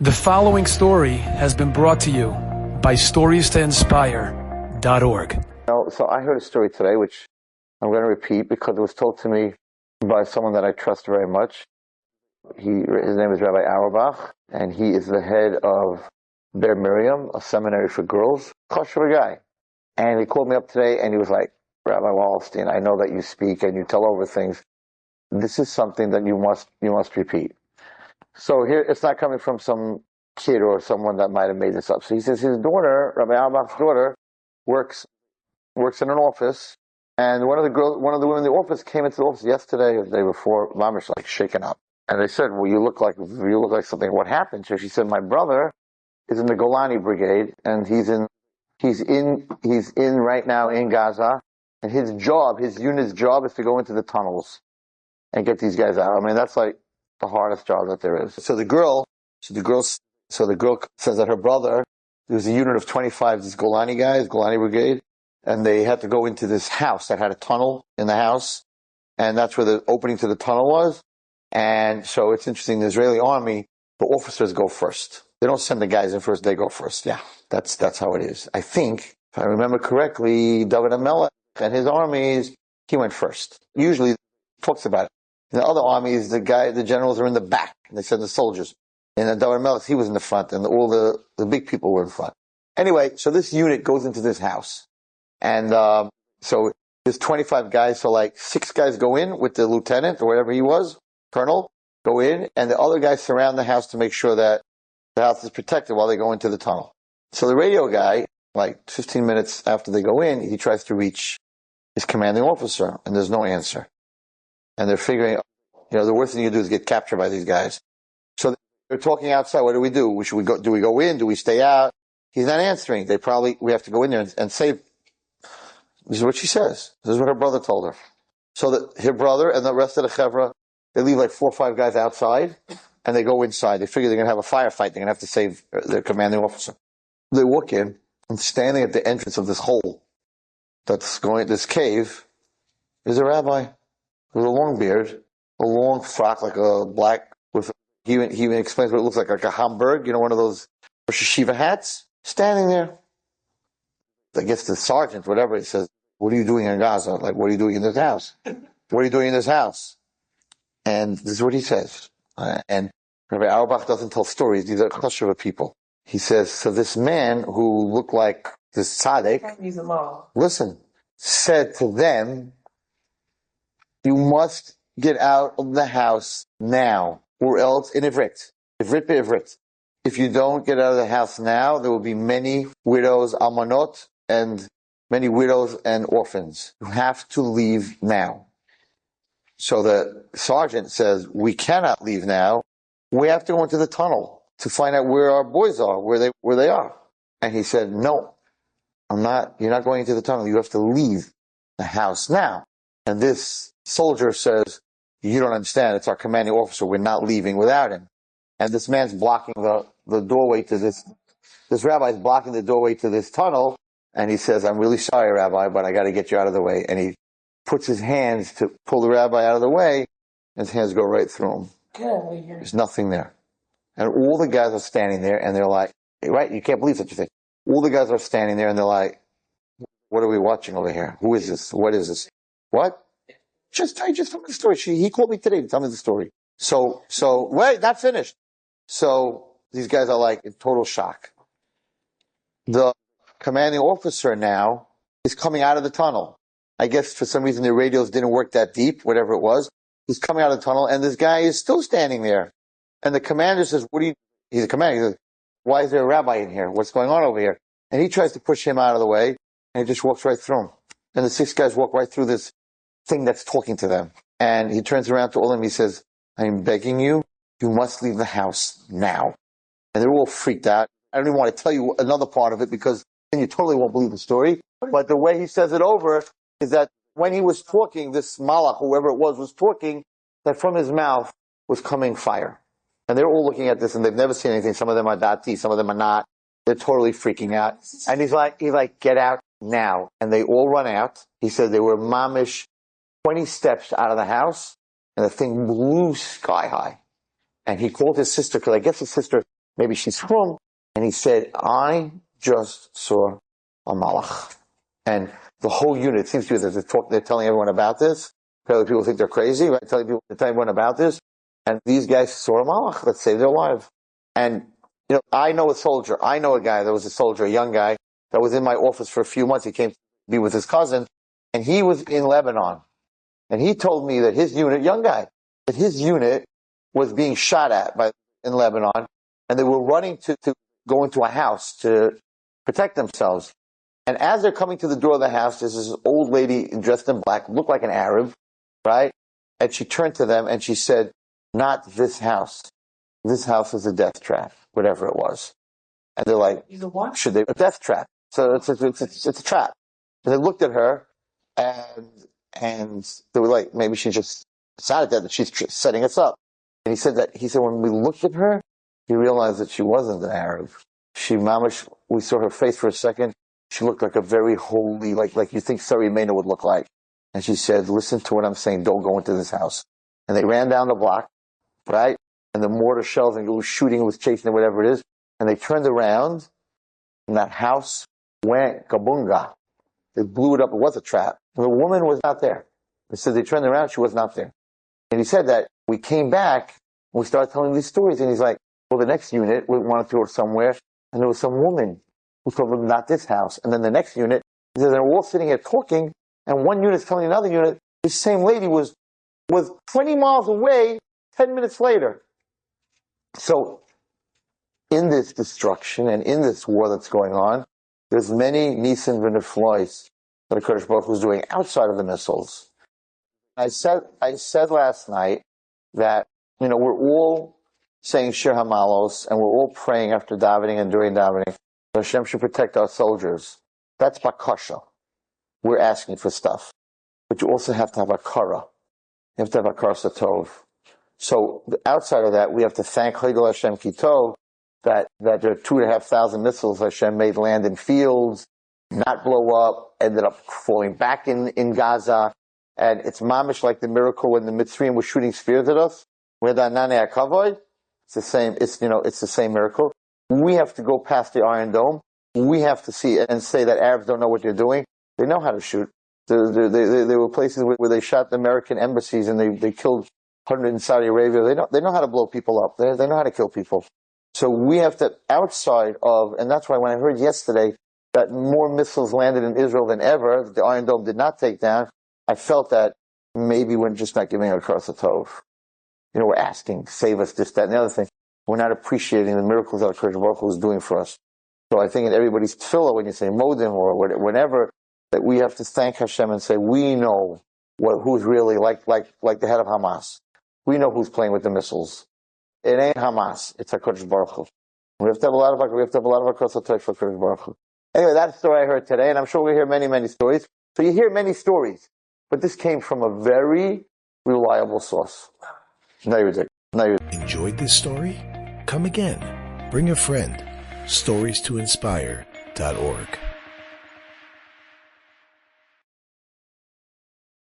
The following story has been brought to you by StoriesToInspire.org. So I heard a story today, which I'm going to repeat because it was told to me by someone that I trust very much. His name is Rabbi Auerbach, and he is the head of Ber Miriam, a seminary for girls. Kosher guy. And he called me up today, and he was like, Rabbi Wallerstein, I know that you speak and you tell over things. This is something that you must repeat. So here, it's not coming from some kid or someone that might have made this up. So he says his daughter, Rabbi Auerbach's daughter, works in an office, and one of the women in the office came into the office yesterday or the day before, mamish, like shaken up, and they said, "Well, you look like something. What happened?" So she said, "My brother is in the Golani Brigade, and he's in right now in Gaza, and his unit's job is to go into the tunnels and get these guys out. I mean, that's like the hardest job that there is." So the girl says that her brother, there was a unit of 25 these Golani guys, Golani Brigade, and they had to go into this house that had a tunnel in the house, and that's where the opening to the tunnel was. And so it's interesting, the Israeli army, the officers go first. They don't send the guys in first, they go first. Yeah, that's how it is. I think, if I remember correctly, David HaMelech and his armies, he went first. Usually talks about it. In the other armies, the generals are in the back, and they send the soldiers. And David HaMelech, he was in the front, and all the big people were in front. Anyway, so this unit goes into this house. And so there's 25 guys, so like 6 guys go in with the lieutenant, or whatever he was, colonel, go in, and the other guys surround the house to make sure that the house is protected while they go into the tunnel. So the radio guy, like 15 minutes after they go in, he tries to reach his commanding officer, and there's no answer. And they're figuring, the worst thing you do is get captured by these guys. So they're talking outside. What do we do? Should we go? Do we go in? Do we stay out? He's not answering. We have to go in there and save. This is what she says. This is what her brother told her. So that her brother and the rest of the chevra, they leave like 4 or 5 guys outside, and they go inside. They figure they're going to have a firefight. They're going to have to save their commanding officer. They walk in, and standing at the entrance of this hole this cave, is a rabbi with a long beard, a long frock, like a black, he even explains what it looks like a Hamburg, one of those Rosh Hashiva hats, standing there. I guess the sergeant, whatever, he says, "What are you doing in Gaza? Like, what are you doing in this house? What are you doing in this house?" And this is what he says. And Rabbi Auerbach doesn't tell stories. These are kosher people. He says, so this man who looked like this tzaddik, listen, said to them, "You must get out of the house now, or else in Ivrit be'Ivrit. If you don't get out of the house now, there will be many widows, almanot, and many widows and orphans. You have to leave now." So the sergeant says, "We cannot leave now. We have to go into the tunnel to find out where our boys are, where they are." And he said, "No, you're not going into the tunnel. You have to leave the house now." And this soldier says, "You don't understand. It's our commanding officer. We're not leaving without him." And this man's blocking the doorway to this rabbi is blocking the doorway to this tunnel. And he says, "I'm really sorry, Rabbi, but I got to get you out of the way." And he puts his hands to pull the rabbi out of the way, and his hands go right through him. There's nothing there. And all the guys are standing there, and they're like, right, you can't believe such a thing. All the guys are standing there, and they're like, "What are we watching over here? Who is this? What is this? What?" Just tell me the story. He called me today to tell me the story. So wait, not finished. So these guys are like in total shock. The commanding officer now is coming out of the tunnel. I guess for some reason the radios didn't work that deep, whatever it was. He's coming out of the tunnel, and this guy is still standing there. And the commander says, he's a commander. He says, "Why is there a rabbi in here? What's going on over here?" And he tries to push him out of the way, and he just walks right through him. And the 6 guys walk right through this thing that's talking to them. And he turns around to all of them, he says, "I'm begging you, you must leave the house now." And they're all freaked out. I don't even want to tell you another part of it because then you totally won't believe the story. But the way he says it over is that when he was talking, this malach, whoever it was talking, that from his mouth was coming fire. And they're all looking at this and they've never seen anything. Some of them are dati, some of them are not. They're totally freaking out. And he's like, "Get out now." And they all run out. He said they were mamish 20 steps out of the house, and the thing blew sky high. And he called his sister, because I guess his sister maybe she's from. And he said, I just saw a malach. And the whole unit, it seems to be that they're telling everyone about this. Apparently people think they're crazy, right? They're telling everyone about this. And these guys saw a malach that saved their life. And, I know a soldier. I know a guy that was a soldier, a young guy, that was in my office for a few months. He came to be with his cousin, and he was in Lebanon. And he told me that his unit, young guy, that his unit was being shot at in Lebanon, and they were running to go into a house to protect themselves. And as they're coming to the door of the house, there's this old lady dressed in black, looked like an Arab, right? And she turned to them and she said, not this house. This house is a death trap, whatever it was. And they're like, should they? A death trap. So it's a trap. And they looked at her and they were like, maybe she just decided that she's setting us up. And he said when we looked at her, he realized that she wasn't an Arab. We saw her face for a second. She looked like a very holy, like you think Sarah Emunah would look like. And she said, listen to what I'm saying, don't go into this house. And they ran down the block, right? And the mortar shells and it was shooting, it was chasing, whatever it is. And they turned around and that house went kabunga. They blew it up. It was a trap. And the woman was not there. They said they turned around, she was not there. And he said that we came back and we started telling these stories. And he's like, well, the next unit, we wanted to go somewhere. And there was some woman who told them, not this house. And then the next unit, he said, they're all sitting here talking. And one unit's telling another unit, this same lady was 20 miles away 10 minutes later. So in this destruction and in this war that's going on, there's many Nisan v'neflois that the Kodesh Baruch Hu is doing outside of the missiles. I said last night that, we're all saying Shir HaMalos and we're all praying after davening and during davening that Hashem should protect our soldiers. That's bakasha. We're asking for stuff. But you also have to have akara. You have to have akara satov. So outside of that, we have to thank Chayil Hashem Kitov that there are 2,500 missiles Hashem made land in fields, not blow up, ended up falling back in Gaza. And it's mamish like the miracle when the Mitzrayim were shooting spears at us. It's the same, it's the same miracle. We have to go past the Iron Dome. We have to see it and say that Arabs don't know what they're doing. They know how to shoot. There were places where they shot the American embassies and they killed 100 in Saudi Arabia. They know how to blow people up. They know how to kill people. So we have to, outside of, and that's why when I heard yesterday that more missiles landed in Israel than ever, that the Iron Dome did not take down, I felt that maybe we're just not giving a curse of Tov. We're asking, save us, this, that, and the other thing. We're not appreciating the miracles that Kodesh Baruch Hu is doing for us. So I think in everybody's tefillah, when you say modim or whenever, that we have to thank Hashem and say, we know who's really like the head of Hamas. We know who's playing with the missiles. It ain't Hamas. It's HaKadosh Baruch Hu. We have to have a lot of HaKadosh for HaKadosh Baruch Hu. Anyway, that's the story I heard today, and I'm sure we'll hear many, many stories. So you hear many stories, but this came from a very reliable source. Enjoyed this story? Come again. Bring a friend. StoriesToInspire.org